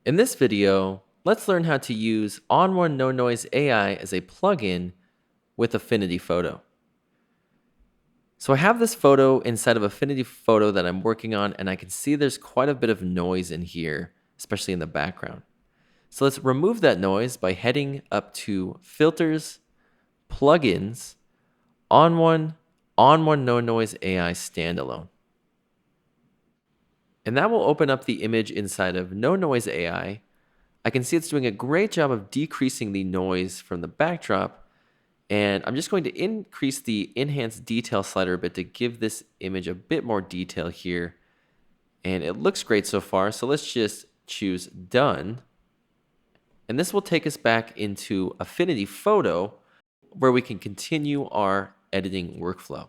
In this video, let's learn how to use ON1 NoNoise AI as a plugin with Affinity Photo. So I have this photo inside of Affinity Photo that I'm working on, and I can see there's quite a bit of noise in here, especially in the background. So let's remove that noise by heading up to Filters, Plugins, ON1 NoNoise AI Standalone. And that will open up the image inside of NoNoise AI. I can see it's doing a great job of decreasing the noise from the backdrop. And I'm just going to increase the enhanced detail slider a bit to give this image a bit more detail here. And it looks great so far. So let's just choose done. And this will take us back into Affinity Photo where we can continue our editing workflow.